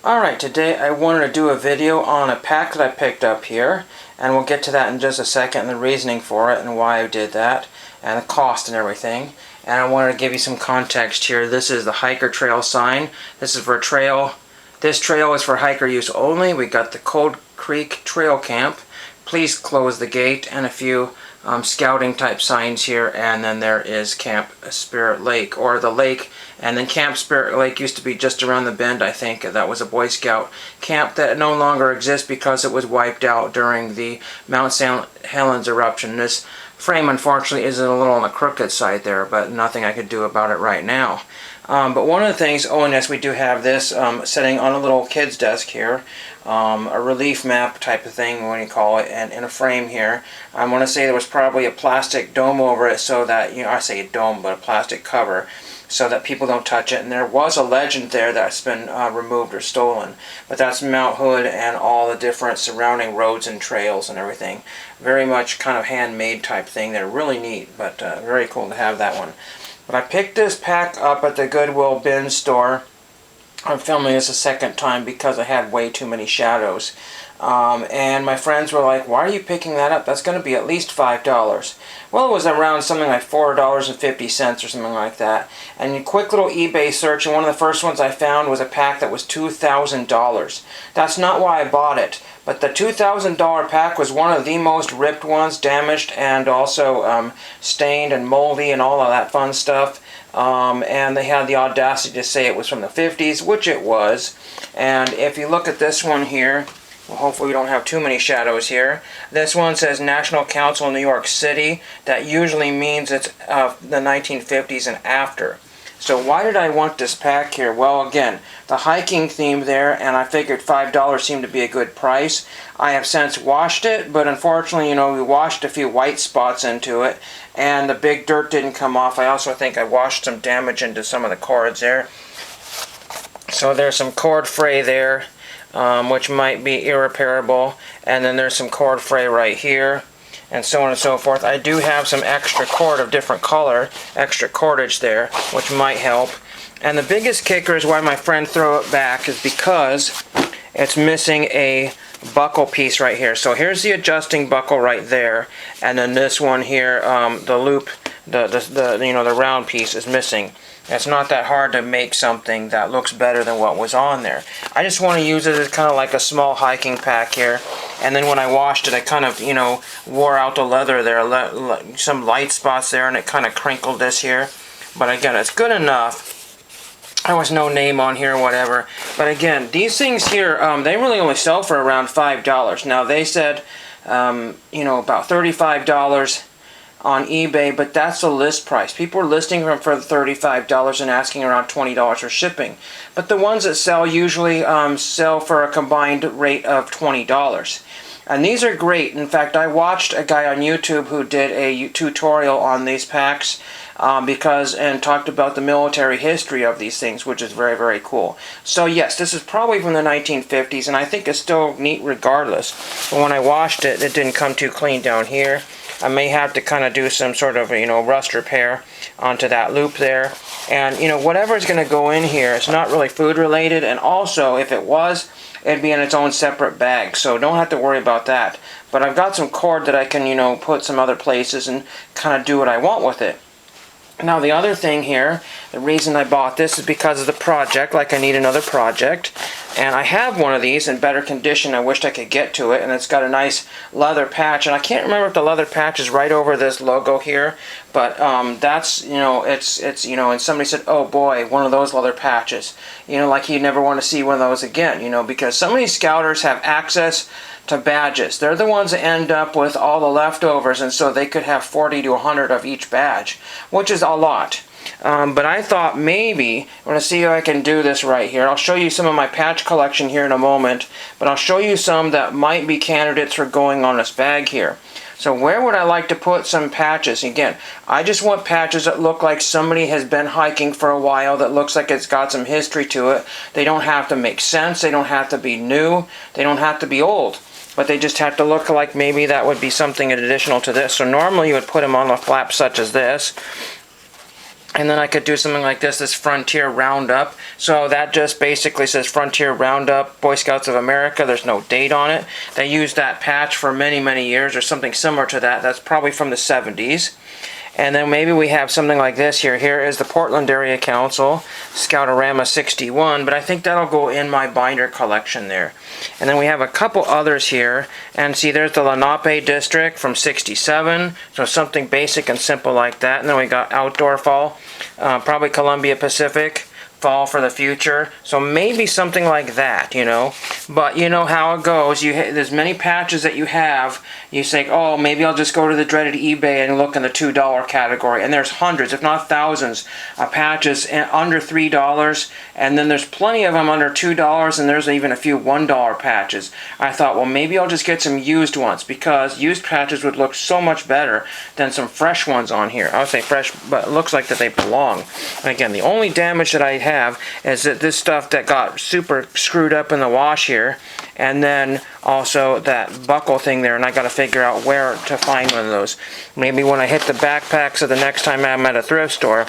Alright, today I wanted to do a video on a pack that I picked up here, and we'll get to that in just a second, and the reasoning for it, and why I did that, and the cost and everything. And I wanted to give you some context here. This is the hiker trail sign. This is for trail. This trail is for hiker use only. We got the Cold Creek Trail Camp. Please close the gate, and a few scouting type signs here, and then there is Camp Spirit Lake, or the lake, and then Camp Spirit Lake used to be just around the bend. I think that was a Boy Scout camp that no longer exists because it was wiped out during the Mount St. Helens eruption. This frame unfortunately is a little on the crooked side there, but nothing I could do about it right now. But one of the things, oh, and yes, we do have this sitting on a little kid's desk here, a relief map type of thing, when you call it, and in a frame here. I want to say there was probably a plastic dome over it so that, I say a dome, but a plastic cover, so that people don't touch it. And there was a legend there that's been removed or stolen. But that's Mount Hood and all the different surrounding roads and trails and everything. Very much kind of handmade type thing. They're really neat, but very cool to have that one. But I picked this pack up at the Goodwill bin store. I'm filming this a second time because I had way too many shadows. And my friends were like, why are you picking that up? That's going to be at least $5. Well, it was around something like $4.50 or something like that. And a quick little eBay search, and one of the first ones I found was a pack that was $2,000. That's not why I bought it. But the $2,000 pack was one of the most ripped ones, damaged, and also stained and moldy and all of that fun stuff. And they had the audacity to say it was from the 50s, which it was. And if you look at this one here, well, hopefully we don't have too many shadows here. This one says National Council New York City. That usually means it's the 1950s and after. So why did I want this pack here? Well, again, the hiking theme there, and I figured $5 seemed to be a good price. I have since washed it, but unfortunately, we washed a few white spots into it, and the big dirt didn't come off. I also think I washed some damage into some of the cords there. So there's some cord fray there, which might be irreparable, and then there's some cord fray right here, and so on and so forth. I do have some extra cord of different color, extra cordage there, which might help. And the biggest kicker is why my friend threw it back is because it's missing a buckle piece right here. So here's the adjusting buckle right there, and then this one here, the loop, the round piece is missing. It's not that hard to make something that looks better than what was on there. I just want to use it as kind of like a small hiking pack here. And then when I washed it, I kind of, wore out the leather there, some light spots there, and it kind of crinkled this here. But again, it's good enough. There was no name on here or whatever. But again, these things here, they really only sell for around $5. Now, they said, about $35 on eBay, but that's the list price. People are listing them for $35 and asking around $20 for shipping. But the ones that sell usually sell for a combined rate of $20. And these are great. In fact, I watched a guy on YouTube who did a tutorial on these packs and talked about the military history of these things, which is very, very cool. So yes, this is probably from the 1950s, and I think it's still neat regardless. But when I washed it, it didn't come too clean down here. I may have to kind of do some sort of, rust repair onto that loop there. And, whatever is going to go in here, it's not really food related. And also, if it was, it'd be in its own separate bag. So don't have to worry about that. But I've got some cord that I can, put some other places and kind of do what I want with it. Now the other thing here, the reason I bought this is because of the project, like I need another project. And I have one of these in better condition. I wished I could get to it, and it's got a nice leather patch. And I can't remember if the leather patch is right over this logo here, but that's, it's and somebody said, oh boy, one of those leather patches. Like you never want to see one of those again, because some of these scouters have access to badges. They're the ones that end up with all the leftovers, and so they could have 40 to 100 of each badge, which is a lot. But I thought maybe, I'm going to see if I can do this right here. I'll show you some of my patch collection here in a moment, but I'll show you some that might be candidates for going on this bag here. So where would I like to put some patches? Again, I just want patches that look like somebody has been hiking for a while, that looks like it's got some history to it. They don't have to make sense, they don't have to be new, they don't have to be old. But they just have to look like maybe that would be something additional to this. So normally you would put them on a flap such as this. And then I could do something like this Frontier Roundup. So that just basically says Frontier Roundup, Boy Scouts of America. There's no date on it. They used that patch for many, many years or something similar to that. That's probably from the 70s. And then maybe we have something like this here. Here is the Portland Area Council, Scoutorama 61, but I think that'll go in my binder collection there. And then we have a couple others here. And see, there's the Lenape District from 67, so something basic and simple like that. And then we got Outdoor Fall, probably Columbia Pacific. Fall for the Future, so maybe something like that, you know. But you know how it goes. There's many patches that you have. You say, oh, maybe I'll just go to the dreaded eBay and look in the $2 category, and there's hundreds, if not thousands, of patches under $3, and then there's plenty of them under $2, and there's even a few $1 patches. I thought, well, maybe I'll just get some used ones, because used patches would look so much better than some fresh ones on here. I would say fresh, but it looks like that they belong. And again, the only damage that I have is that this stuff that got super screwed up in the wash here, and then also that buckle thing there, and I got to figure out where to find one of those. Maybe when I hit the backpacks of the next time I'm at a thrift store,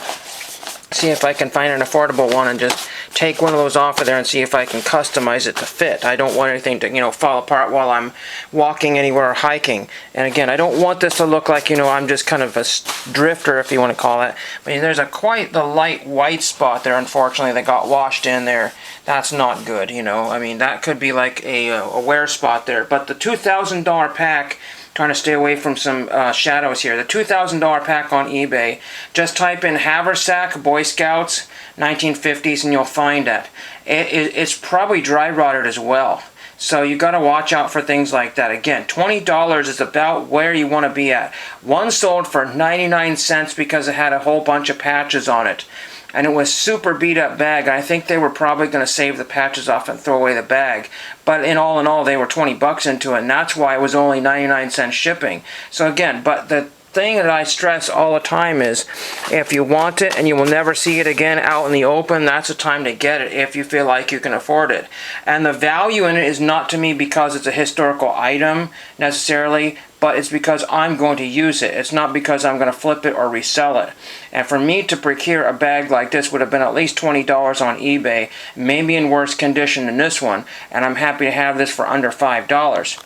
see if I can find an affordable one and just take one of those off of there and see if I can customize it to fit. I don't want anything to, you know, fall apart while I'm walking anywhere or hiking. And again, I don't want this to look like, you know, I'm just kind of a drifter, if you want to call it. But there's quite the light white spot there, unfortunately, that got washed in there. That's not good, you know. I mean, that could be like a wear spot there. But the $2,000 pack, trying to stay away from some shadows here. The $2,000 pack on eBay, just type in Haversack Boy Scouts 1950s and you'll find it. It's probably dry rotted as well. So you got to watch out for things like that. Again, $20 is about where you want to be at. One sold for 99 cents because it had a whole bunch of patches on it. And it was super beat up bag. I think they were probably going to save the patches off and throw away the bag. But in all, they were 20 bucks into it, and that's why it was only 99 cents shipping. So again, but the thing that I stress all the time is, if you want it and you will never see it again out in the open, that's the time to get it if you feel like you can afford it. And the value in it is not to me because it's a historical item necessarily, but it's because I'm going to use it. It's not because I'm going to flip it or resell it. And for me to procure a bag like this would have been at least $20 on eBay, maybe in worse condition than this one, and I'm happy to have this for under $5.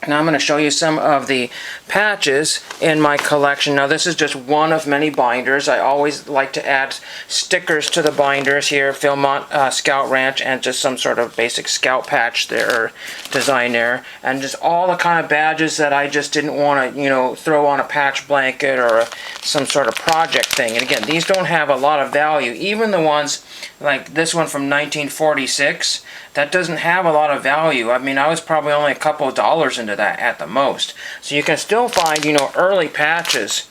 Now I'm going to show you some of the patches in my collection. Now this is just one of many binders. I always like to add stickers to the binders here, Philmont Scout Ranch, and just some sort of basic scout patch there, or design there, and just all the kind of badges that I just didn't want to, you know, throw on a patch blanket or some sort of project thing. And again, these don't have a lot of value. Even the ones like this one from 1946, that doesn't have a lot of value. I mean, I was probably only a couple of dollars into that at the most. So you can still find, you know, early patches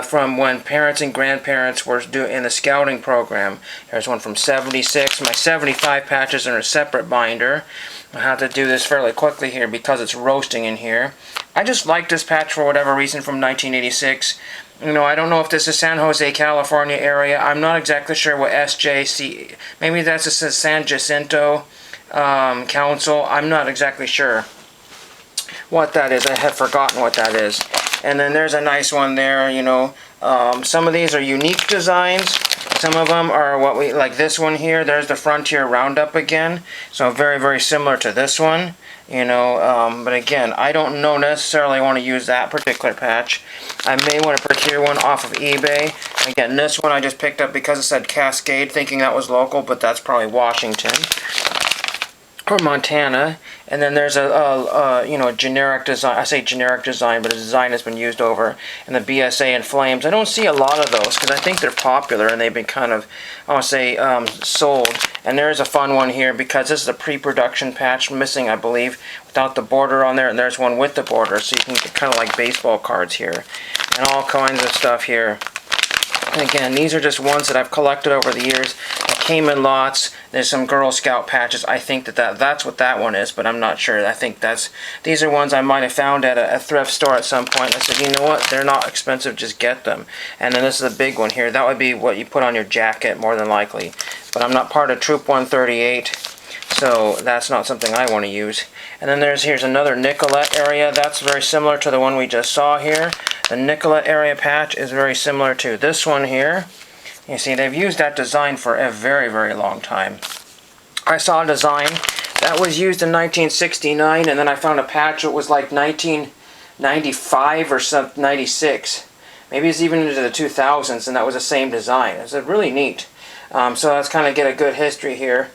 from when parents and grandparents were in the scouting program. There's one from 76. My 75 patches are in a separate binder. I have to do this fairly quickly here because it's roasting in here. I just like this patch for whatever reason from 1986. You know, I don't know if this is San Jose, California area. I'm not exactly sure what SJC, maybe that's a San Jacinto Council. I'm not exactly sure what that is. I have forgotten what that is. And then there's a nice one there, you know. Some of these are unique designs. Some of them are what we, like this one here, there's the Frontier Roundup again. So very, very similar to this one. You know, but again, I don't know necessarily want to use that particular patch. I may want to procure one off of eBay. Again, this one I just picked up because it said Cascade, thinking that was local, but that's probably Washington or Montana. And then there's a you know, generic design. I say generic design, but a design has been used over in the BSA and Flames. I don't see a lot of those because I think they're popular and they've been kind of, I want to say, sold. And there's a fun one here because this is a pre-production patch missing, I believe, without the border on there. And there's one with the border, so you can get kind of like baseball cards here and all kinds of stuff here. And again, these are just ones that I've collected over the years. That came in lots. There's some Girl Scout patches. I think that's what that one is, but I'm not sure. I think these are ones I might have found at a thrift store at some point. I said, you know what? They're not expensive. Just get them. And then this is a big one here. That would be what you put on your jacket, more than likely. But I'm not part of Troop 138. So that's not something I want to use. And then here's another Nicollet area. That's very similar to the one we just saw here. The Nicollet area patch is very similar to this one here. You see, they've used that design for a very, very long time. I saw a design that was used in 1969, and then I found a patch that was like 1995 or something, 96. Maybe it's even into the 2000s, and that was the same design. It's really neat. So let's kind of get a good history here.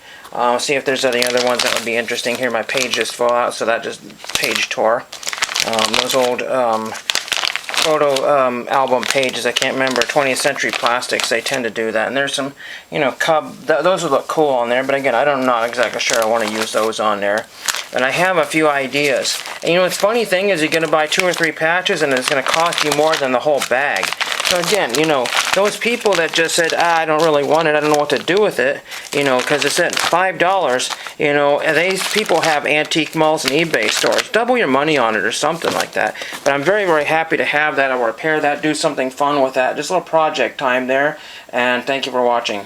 See if there's any other ones that would be interesting here. My page just fell out, so that just page tore. Those old photo album pages, I can't remember, 20th Century Plastics, they tend to do that. And there's some, you know, those would look cool on there, but again, I'm not exactly sure I want to use those on there. And I have a few ideas. And you know, the funny thing is you're going to buy 2 or 3 patches and it's going to cost you more than the whole bag. So again, you know, those people that just said, I don't really want it, I don't know what to do with it, you know, because it's at $5, you know, and these people have antique malls and eBay stores. Double your money on it or something like that. But I'm very, very happy to have that. I'll repair that, do something fun with that. Just a little project time there, and thank you for watching.